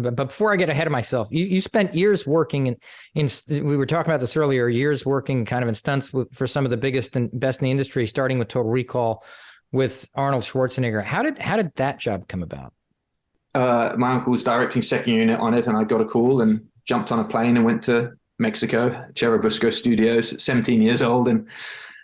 but before I get ahead of myself, you spent years working in we were talking about this earlier, years working kind of in stunts for some of the biggest and best in the industry, starting with Total Recall with Arnold Schwarzenegger. How did that job come about? My uncle was directing second unit on it, and I got a call and jumped on a plane and went to Mexico, Cherubusco Studios at 17 years old, and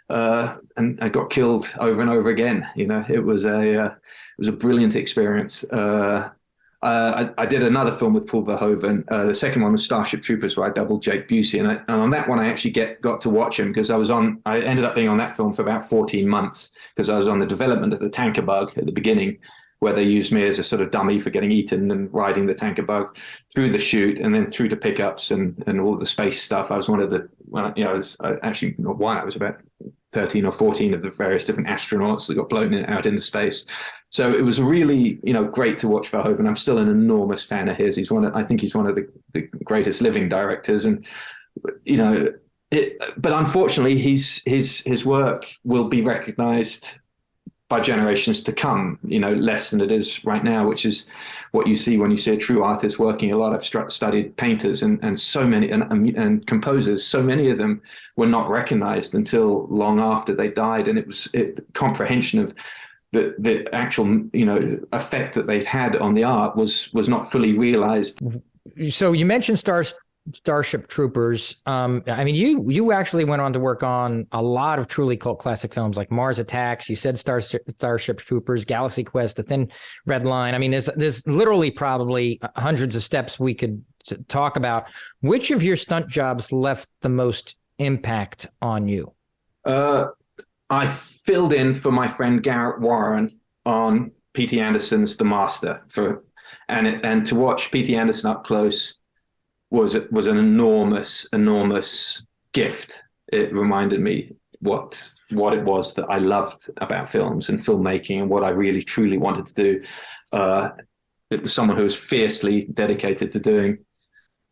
I got killed over and over again. It was a brilliant experience. I did another film with Paul Verhoeven. The second one was Starship Troopers, where I doubled Jake Busey, and on that one I actually got to watch him because I ended up being on that film for about 14 months because I was on the development of the tanker bug at the beginning, where they used me as a sort of dummy for getting eaten and riding the tanker bug through the shoot and then through to pickups and all the space stuff. I was one of the, I was actually not one, I was about 13 or 14 of the various different astronauts that got blown out into space. So it was really, great to watch Verhoeven. I'm still an enormous fan of his. I think he's one of the greatest living directors. And, but unfortunately, his work will be recognized by generations to come, less than it is right now, which is what you see when you see a true artist working a lot. I've studied painters and so many and composers. So many of them were not recognized until long after they died, and comprehension of the actual effect that they've had on the art was not fully realized. So you mentioned Starship Troopers. You actually went on to work on a lot of truly cult classic films like Mars Attacks. You said Starship Troopers, Galaxy Quest, The Thin Red Line. I mean, there's literally probably hundreds of steps we could talk about. Which of your stunt jobs left the most impact on you? I filled in for my friend Garrett Warren on P.T. Anderson's The Master and to watch P.T. Anderson up close was an enormous gift. It reminded me what it was that I loved about films and filmmaking and what I really truly wanted to do. It was someone who was fiercely dedicated to doing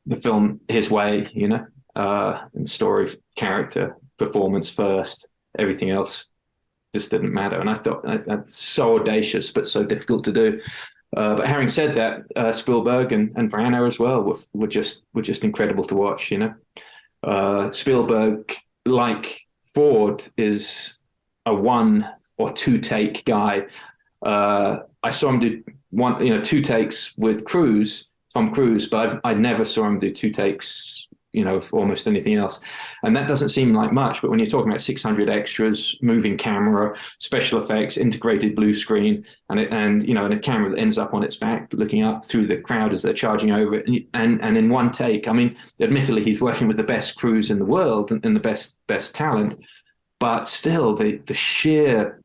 the film his way, and story, character, performance first. Everything else just didn't matter. And I thought that's so audacious, but so difficult to do. But having said that, Spielberg and Branagh as well were just incredible to watch. Spielberg, like Ford, is a 1 or 2 take guy. I saw him do 2 takes with Tom Cruise, but I never saw him do 2 takes for almost anything else. And that doesn't seem like much, but when you're talking about 600 extras, moving camera, special effects, integrated blue screen, and a camera that ends up on its back, looking up through the crowd as they're charging over it, and in one take, admittedly, he's working with the best crews in the world and the best talent, but still the sheer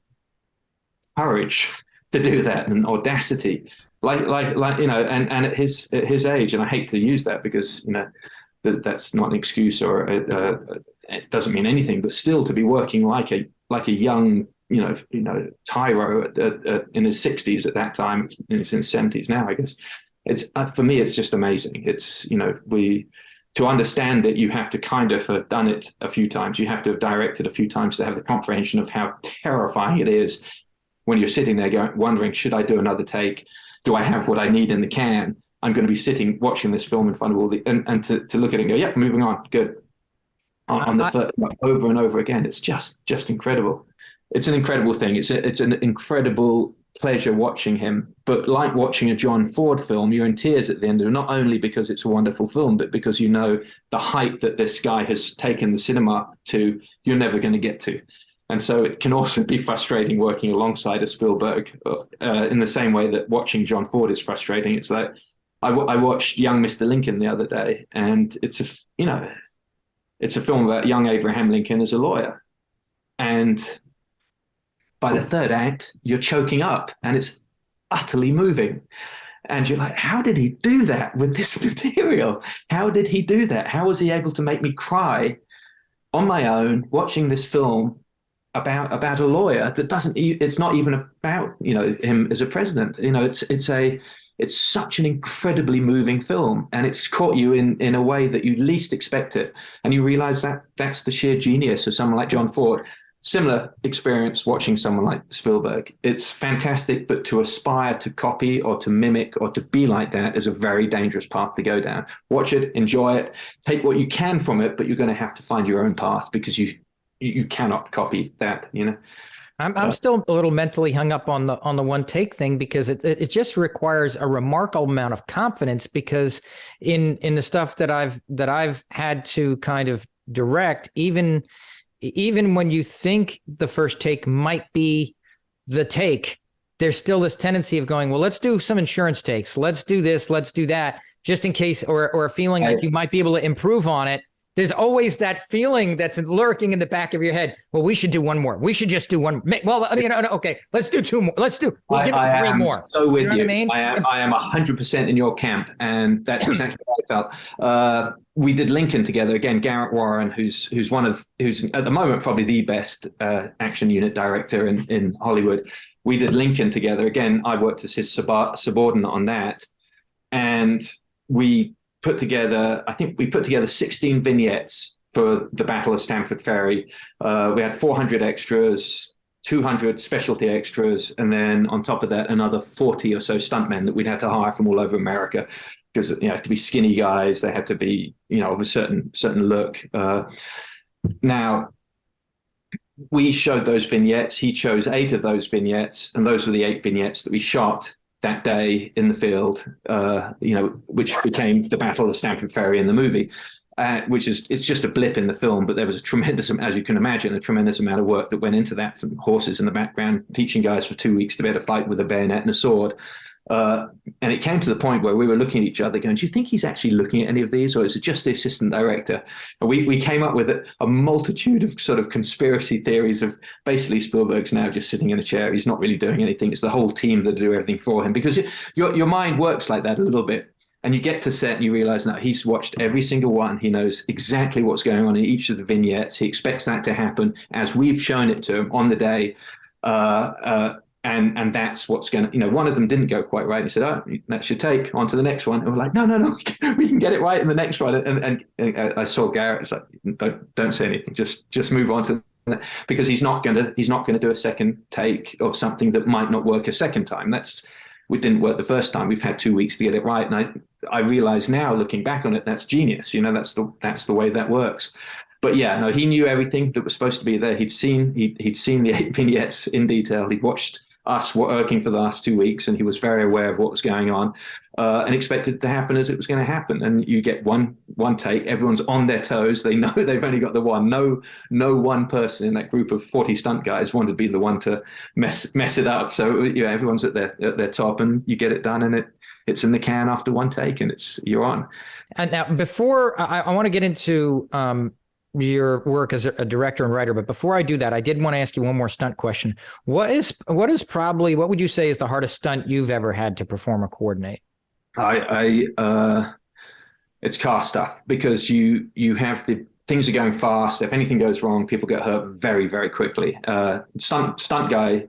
courage to do that and audacity, and at his age, and I hate to use that because, that's not an excuse or it doesn't mean anything, but still to be working like a young, tyro in his 60s at that time. He's in his 70s now, I guess. It's for me, it's just amazing. It's, to understand it, you have to kind of have done it a few times. You have to have directed a few times to have the comprehension of how terrifying it is when you're sitting there wondering, should I do another take? Do I have what I need in the can? I'm going to be sitting watching this film in front of all and to look at it and go, yep, moving on, good. On the first, over and over again, it's just incredible. It's an incredible thing. It's an incredible pleasure watching him. But like watching a John Ford film, you're in tears at the end of it, not only because it's a wonderful film, but because the height that this guy has taken the cinema to, you're never going to get to. And so it can also be frustrating working alongside a Spielberg in the same way that watching John Ford is frustrating. It's like, I watched Young Mr. Lincoln the other day, and it's a film about young Abraham Lincoln as a lawyer. And by the third act, you're choking up, and it's utterly moving. And you're like, how did he do that with this material? How did he do that? How was he able to make me cry on my own watching this film about a lawyer that it's not even about, him as a president. It's such an incredibly moving film, and it's caught you in a way that you least expect it. And you realize that that's the sheer genius of someone like John Ford. similar experience watching someone like Spielberg. It's fantastic, but to aspire to copy or to mimic or to be like that is a very dangerous path to go down. Watch it, enjoy it, take what you can from it, but you're going to have to find your own path because you cannot copy that, you know. I'm still a little mentally hung up on the one take thing because it just requires a remarkable amount of confidence, because in the stuff that I've had to kind of direct, even when you think the first take might be the take, there's still this tendency of going, well, let's do some insurance takes, let's do this, let's do that, just in case, or a feeling like you might be able to improve on it. There's always that feeling that's lurking in the back of your head. Well, we should do one more. We should just do one. Well, okay, let's do two more. We'll give it three more. So with you. What I mean? I am 100% in your camp, and that's exactly what I felt. We did Lincoln together again. Garrett Warren, who's at the moment probably the best action unit director in Hollywood. We did Lincoln together again. I worked as his subordinate on that, and we put together 16 vignettes for the Battle of Stamford Ferry. We had 400 extras, 200 specialty extras, and then on top of that, another 40 or so stuntmen that we'd had to hire from all over America, because you had to be skinny guys. They had to be, of a certain look. Now, we showed those vignettes. He chose 8 of those vignettes, and those were the 8 vignettes that we shot that day in the field, which became the Battle of Stamford Ferry in the movie, it's just a blip in the film, but there was as you can imagine, a tremendous amount of work that went into that, from horses in the background, teaching guys for 2 weeks to be able to fight with a bayonet and a sword. And it came to the point where we were looking at each other going, do you think he's actually looking at any of these, or is it just the assistant director? And we came up with a multitude of sort of conspiracy theories of basically Spielberg's now just sitting in a chair. He's not really doing anything. It's the whole team that do everything for him, because your mind works like that a little bit. And you get to set and you realize now he's watched every single one. He knows exactly what's going on in each of the vignettes. He expects that to happen as we've shown it to him on the day. And that's what's going to, one of them didn't go quite right. He said, oh, that's your take, on to the next one. And we're like, no, we can get it right in the next one. And I saw Garrett, it's like, don't say anything, just move on to that, because he's not going to do a second take of something that might not work a second time. We didn't work the first time. We've had 2 weeks to get it right. And I realize now, looking back on it, that's genius. That's the way that works. But yeah, no, he knew everything that was supposed to be there. He'd seen the 8 vignettes in detail. He'd watched us working for the last 2 weeks, and he was very aware of what was going on, and expected it to happen as it was going to happen. And you get one take, everyone's on their toes. They know they've only got the one. No one person in that group of 40 stunt guys wanted to be the one to mess it up. So everyone's at their top, and you get it done, and it's in the can after one take, and you're on. And now, before I want to get into your work as a director and writer, but before I do that, I did want to ask you one more stunt question. What would you say is the hardest stunt you've ever had to perform or coordinate? It's car stuff, because you have things are going fast. If anything goes wrong, people get hurt very, very quickly. Stunt guy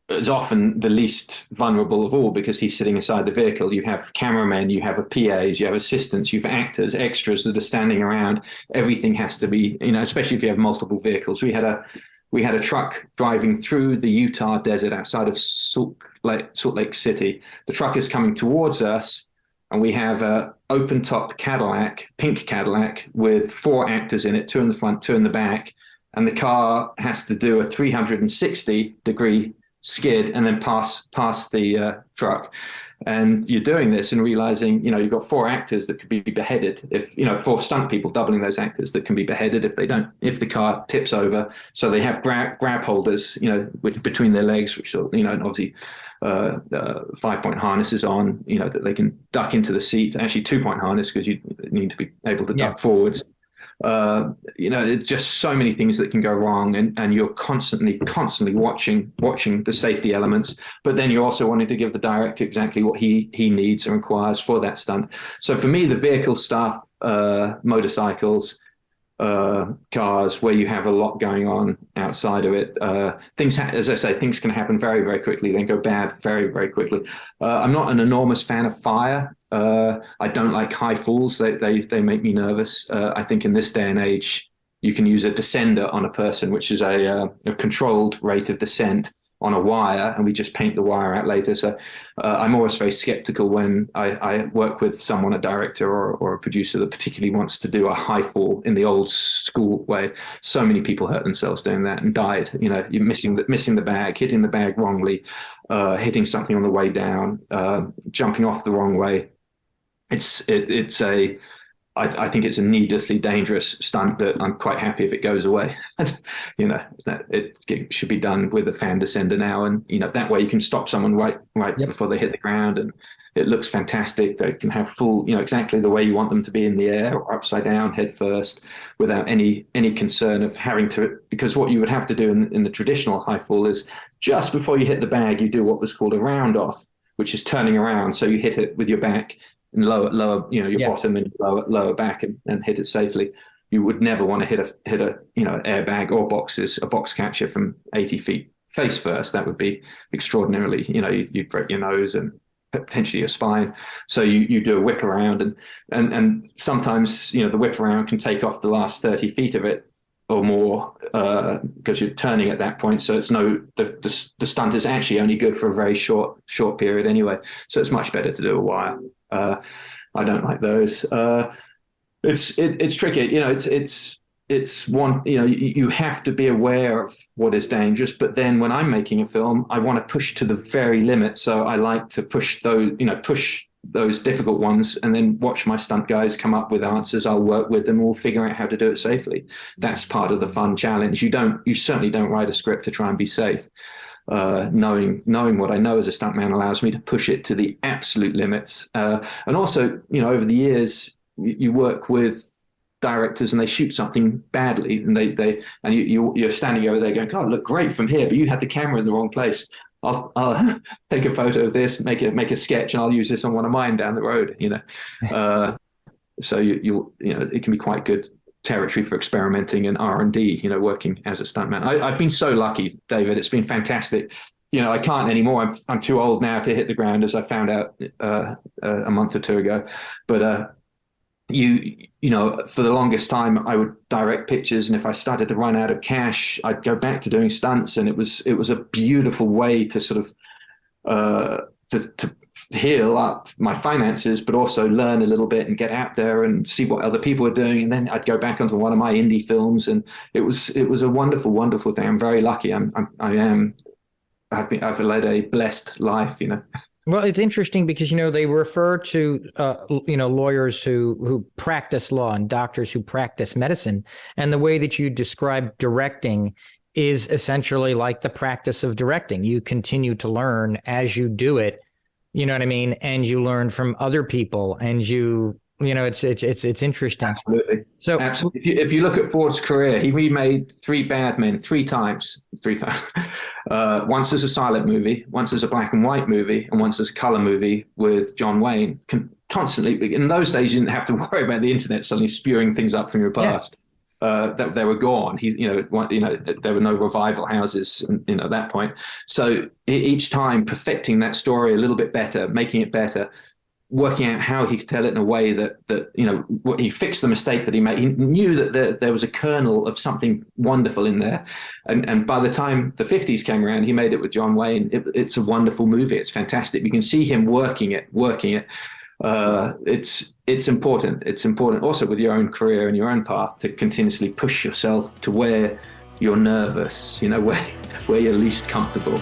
is often the least vulnerable of all, because he's sitting inside the vehicle. You have cameramen, you have PAs, you have assistants, you have actors, extras that are standing around. Everything has to be, especially if you have multiple vehicles. We had a truck driving through the Utah desert outside of Salt Lake City. The truck is coming towards us, and we have a open top Cadillac, pink Cadillac, with 4 actors in it, 2 in the front, 2 in the back. And the car has to do a 360-degree skid and then pass the truck. And you're doing this and realizing, you've got 4 actors that could be beheaded if, 4 stunt people, doubling those actors that can be beheaded if the car tips over. So they have grab holders, between their legs, which are, and obviously 5-point harnesses on, that they can duck into the seat. Actually 2-point harness, because you need to be able to duck forwards. It's just so many things that can go wrong, and you're constantly watching the safety elements, but then you're also wanting to give the director exactly what he needs and requires for that stunt. So for me, the vehicle stuff, motorcycles, cars, where you have a lot going on outside of it, as I say, things can happen very, very quickly, then go bad very, very quickly. I'm not an enormous fan of fire. I don't like high falls. They make me nervous. I think in this day and age, you can use a descender on a person, which is a controlled rate of descent on a wire, and we just paint the wire out later. So I'm always very skeptical when I work with someone, a director or a producer, that particularly wants to do a high fall in the old school way. So many people hurt themselves doing that and died. You're missing the bag, hitting the bag wrongly, hitting something on the way down, jumping off the wrong way. I think it's a needlessly dangerous stunt that I'm quite happy if it goes away. It should be done with a fan descender now, and that way you can stop someone right Yep. before they hit the ground, and it looks fantastic. They can have full, exactly the way you want them to be in the air or upside down, head first, without any concern of having to. Because what you would have to do in the traditional high fall is just before you hit the bag, you do what was called a round off, which is turning around. So you hit it with your back and lower, your bottom and lower back and hit it safely. You would never want to hit a airbag or a box catcher from 80 feet face first. That would be extraordinarily, you'd break your nose and potentially your spine. So you do a whip around, and sometimes the whip around can take off the last 30 feet of it or more, because you're turning at that point. So the stunt is actually only good for a very short period anyway. So it's much better to do a wire. I don't like those. It's tricky. It's one. You have to be aware of what is dangerous. But then when I'm making a film, I want to push to the very limit. So I like to push those difficult ones, and then watch my stunt guys come up with answers. I'll work with them. We'll figure out how to do it safely. That's part of the fun challenge. You certainly don't write a script to try and be safe. Knowing what I know as a stuntman allows me to push it to the absolute limits. And also, over the years, you work with directors and they shoot something badly, and you're standing over there going, "God, look great from here," but you had the camera in the wrong place. I'll take a photo of this, make a sketch, and I'll use this on one of mine down the road. So it can be quite good territory for experimenting and R&D, working as a stuntman. I've been so lucky, David. It's been fantastic. I can't anymore. I'm too old now to hit the ground, as I found out a month or two ago. But for the longest time, I would direct pictures, and if I started to run out of cash, I'd go back to doing stunts, and it was a beautiful way to sort of to heal up my finances, but also learn a little bit and get out there and see what other people are doing. And then I'd go back onto one of my indie films, and it was a wonderful, wonderful thing. I'm very lucky. I've led a blessed life. Well, it's interesting because, they refer to, lawyers who practice law and doctors who practice medicine. And the way that you describe directing is essentially like the practice of directing. You continue to learn as you do it, you know what I mean? And you learn from other people, and it's interesting. Absolutely. So absolutely. If you look at Ford's career, he remade Three Bad Men three times. Once as a silent movie, once as a black and white movie, and once as a color movie with John Wayne. Constantly. In those days, you didn't have to worry about the internet suddenly spewing things up from your past. That they were gone. There were no revival houses, at that point. So each time perfecting that story a little bit better, making it better, working out how he could tell it in a way that he fixed the mistake that he made. He knew that there was a kernel of something wonderful in there, and by the time the 50s came around, he made it with John Wayne. It's a wonderful movie. It's fantastic. You can see him working it. It's important. It's important also with your own career and your own path to continuously push yourself to where you're nervous, where you're least comfortable,